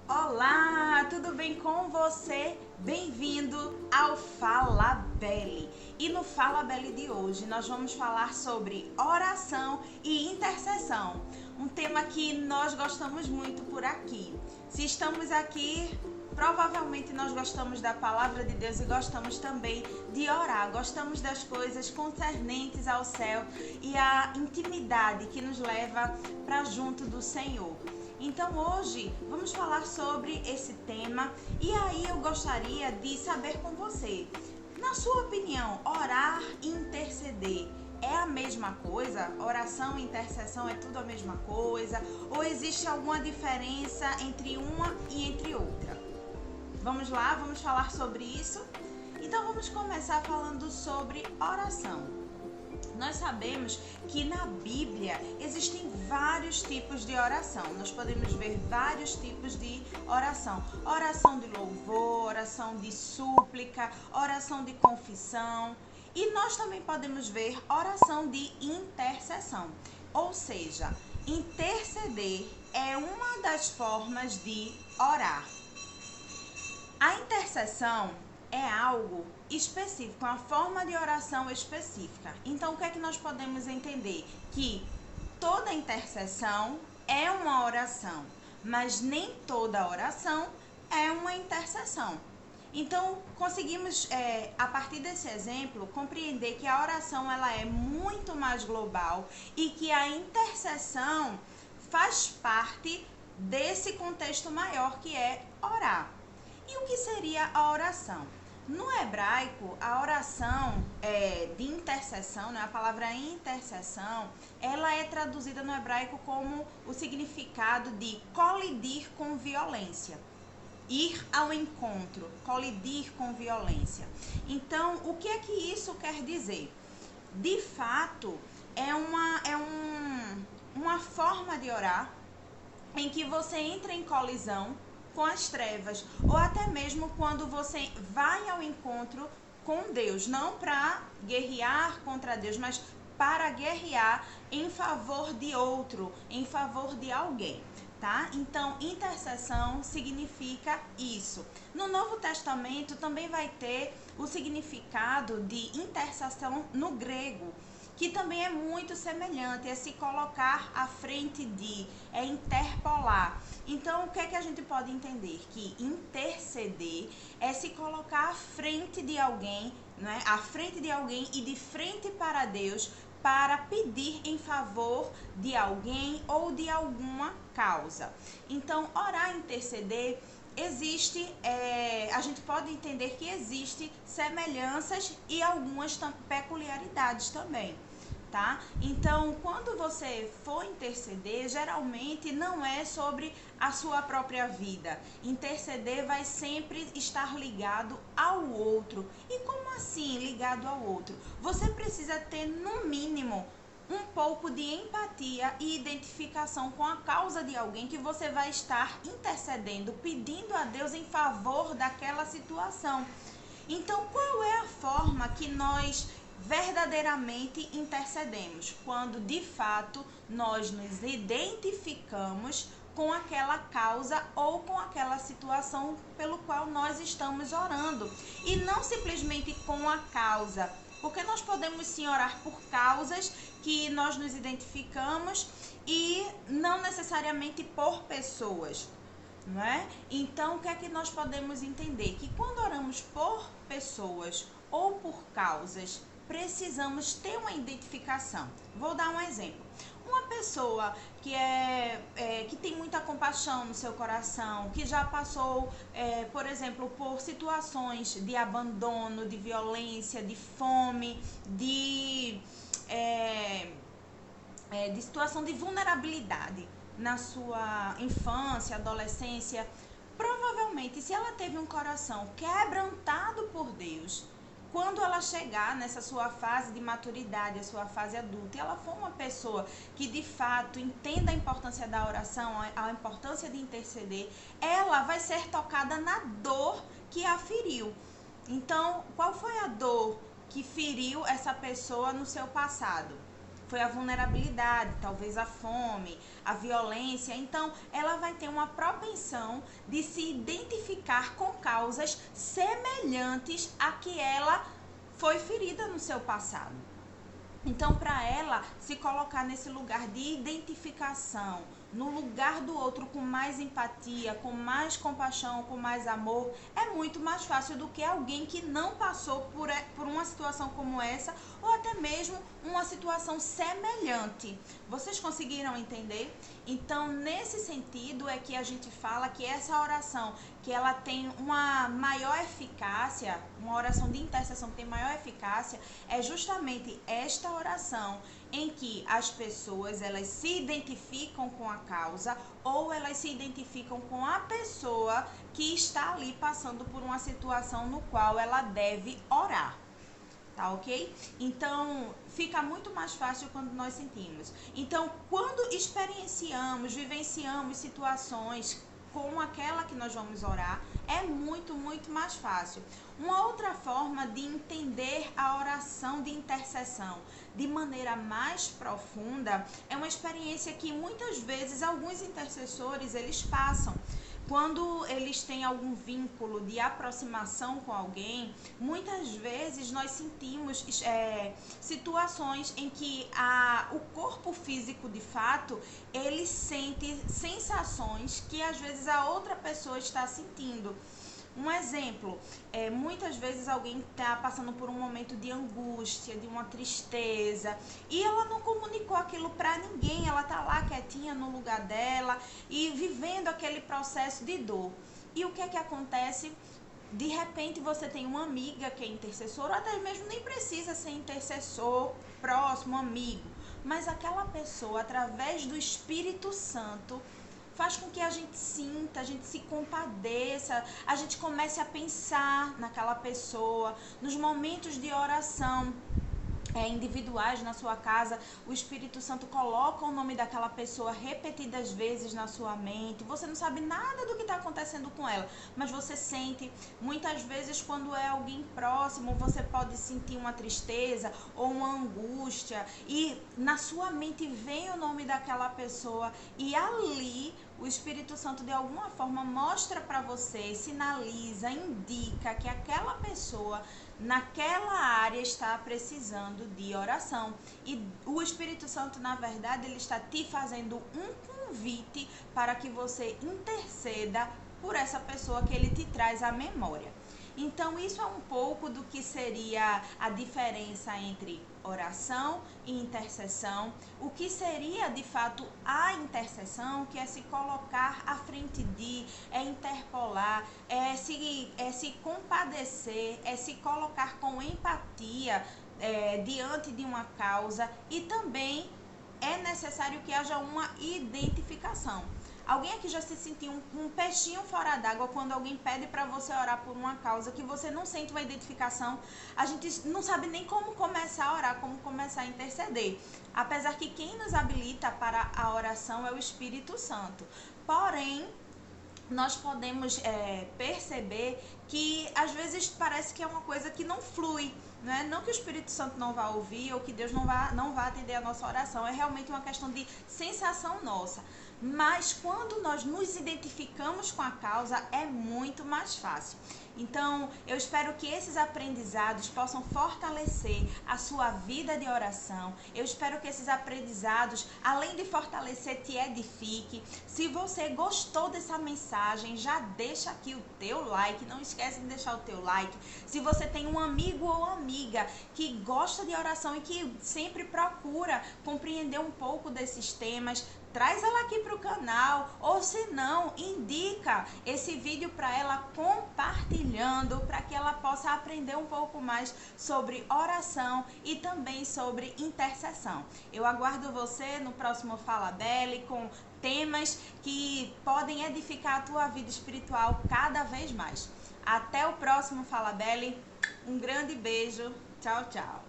Olá, tudo bem com você? Bem-vindo ao Fala Belle. E no Fala Belle de hoje nós vamos falar sobre oração e intercessão, um tema que nós gostamos muito por aqui. Se estamos aqui, provavelmente nós gostamos da palavra de Deus e gostamos também de orar, gostamos das coisas concernentes ao céu e à intimidade que nos leva para junto do Senhor. Então hoje vamos falar sobre esse tema e aí eu gostaria de saber com você, na sua opinião, orar e interceder é a mesma coisa? Oração e intercessão é tudo a mesma coisa? Ou existe alguma diferença entre uma e entre outra? Vamos lá, vamos falar sobre isso? Então vamos começar falando sobre oração. Nós sabemos que na Bíblia existem vários tipos de oração. Nós podemos ver vários tipos de oração. Oração de louvor, oração de súplica, oração de confissão. E nós também podemos ver oração de intercessão. Ou seja, interceder é uma das formas de orar. A intercessão é algo específico, uma forma de oração específica. Então, o que é que nós podemos entender? Que toda intercessão é uma oração, mas nem toda oração é uma intercessão. Então, conseguimos, a partir desse exemplo, compreender que a oração ela é muito mais global e que a intercessão faz parte desse contexto maior que é orar. E o que seria a oração? No hebraico, a oração de intercessão, né, a palavra intercessão, ela é traduzida no hebraico como o significado de colidir com violência. Ir ao encontro, colidir com violência. Então, o que é que isso quer dizer? De fato, é uma forma de orar em que você entra em colisão com as trevas, ou até mesmo quando você vai ao encontro com Deus, não para guerrear contra Deus, mas para guerrear em favor de outro, em favor de alguém, tá? Então, intercessão significa isso. No Novo Testamento também vai ter o significado de intercessão no grego, que também é muito semelhante, é se colocar à frente de, é interpolar. Então, o que é que a gente pode entender? Que interceder é se colocar à frente de alguém, né? À frente de alguém e de frente para Deus, para pedir em favor de alguém ou de alguma causa. Então, orar e interceder existe, a gente pode entender que existe semelhanças e algumas peculiaridades também, tá? Então, quando você for interceder, geralmente não é sobre a sua própria vida. Interceder vai sempre estar ligado ao outro. E como assim ligado ao outro? Você precisa ter, no mínimo, um pouco de empatia e identificação com a causa de alguém que você vai estar intercedendo, pedindo a Deus em favor daquela situação. Então, qual é a forma que nós verdadeiramente intercedemos? Quando de fato nós nos identificamos com aquela causa ou com aquela situação pelo qual nós estamos orando, e não simplesmente com a causa, porque nós podemos sim orar por causas que nós nos identificamos e não necessariamente por pessoas, não é? Então, o que é que nós podemos entender? Que quando oramos por pessoas ou por causas, precisamos ter uma identificação. Vou dar um exemplo. Uma pessoa que tem muita compaixão no seu coração, que já passou, por exemplo, por situações de abandono, de violência, de fome, de situação de vulnerabilidade na sua infância, adolescência, provavelmente, se ela teve um coração quebrantado por Deus, quando ela chegar nessa sua fase de maturidade, a sua fase adulta, e ela for uma pessoa que de fato entenda a importância da oração, a importância de interceder, ela vai ser tocada na dor que a feriu. Então, qual foi a dor que feriu essa pessoa no seu passado? foi a vulnerabilidade, talvez a fome, a violência. Então, ela vai ter uma propensão de se identificar com causas semelhantes a que ela foi ferida no seu passado. Então, para ela se colocar nesse lugar de identificação, no lugar do outro com mais empatia, com mais compaixão, com mais amor, é muito mais fácil do que alguém que não passou por uma situação como essa, ou até mesmo uma situação semelhante. Vocês conseguiram entender? Então, nesse sentido é que a gente fala que essa oração, que ela tem uma maior eficácia, uma oração de intercessão que tem maior eficácia, é justamente esta oração em que as pessoas elas se identificam com a causa ou elas se identificam com a pessoa que está ali passando por uma situação no qual ela deve orar. Tá ok? Então, fica muito mais fácil quando nós sentimos. Então, quando experienciamos, vivenciamos situações como aquela que nós vamos orar, é muito mais fácil. Uma outra forma de entender a oração de intercessão de maneira mais profunda é uma experiência que muitas vezes alguns intercessores eles passam. Quando eles têm algum vínculo de aproximação com alguém, muitas vezes nós sentimos situações em que o corpo físico, de fato, ele sente sensações que às vezes a outra pessoa está sentindo. Um exemplo, muitas vezes alguém está passando por um momento de angústia, de uma tristeza, e ela não comunicou aquilo para ninguém, ela está lá quietinha no lugar dela e vivendo aquele processo de dor. E o que é que acontece? De repente você tem uma amiga que é intercessora, ou até mesmo nem precisa ser intercessor próximo, amigo, mas aquela pessoa, através do Espírito Santo, faz com que a gente sinta, a gente se compadeça, a gente comece a pensar naquela pessoa, nos momentos de oração individuais na sua casa, o Espírito Santo coloca o nome daquela pessoa repetidas vezes na sua mente. Você não sabe nada do que está acontecendo com ela, mas você sente. Muitas vezes, quando é alguém próximo, você pode sentir uma tristeza ou uma angústia e na sua mente vem o nome daquela pessoa e ali o Espírito Santo de alguma forma mostra para você, sinaliza, indica que aquela pessoa naquela área está precisando de oração. E o Espírito Santo, na verdade, ele está te fazendo um convite para que você interceda por essa pessoa que ele te traz à memória. Então, isso é um pouco do que seria a diferença entre oração e intercessão. O que seria, de fato, a intercessão, que é se colocar à frente de, é interpelar, é se compadecer, é se colocar com empatia diante de uma causa, e também é necessário que haja uma identificação. Alguém aqui já se sentiu um peixinho fora d'água quando alguém pede para você orar por uma causa que você não sente uma identificação? A gente não sabe nem como começar a orar, como começar a interceder. Apesar que quem nos habilita para a oração é o Espírito Santo. Porém, nós podemos perceber que às vezes parece que é uma coisa que não flui, né? Não que o Espírito Santo não vá ouvir ou que Deus não vá atender a nossa oração, é realmente uma questão de sensação nossa. Mas quando nós nos identificamos com a causa, é muito mais fácil. Então, eu espero que esses aprendizados possam fortalecer a sua vida de oração. Eu espero que esses aprendizados, além de fortalecer, te edifique. Se você gostou dessa mensagem, já deixa aqui o teu like. Não esquece de deixar o teu like. Se você tem um amigo ou amiga que gosta de oração e que sempre procura compreender um pouco desses temas, traz ela aqui para o canal, ou se não, indica esse vídeo para ela compartilhando, para que ela possa aprender um pouco mais sobre oração e também sobre intercessão. Eu aguardo você no próximo Fala Belle com temas que podem edificar a tua vida espiritual cada vez mais. Até o próximo Fala Belle, um grande beijo, tchau, tchau.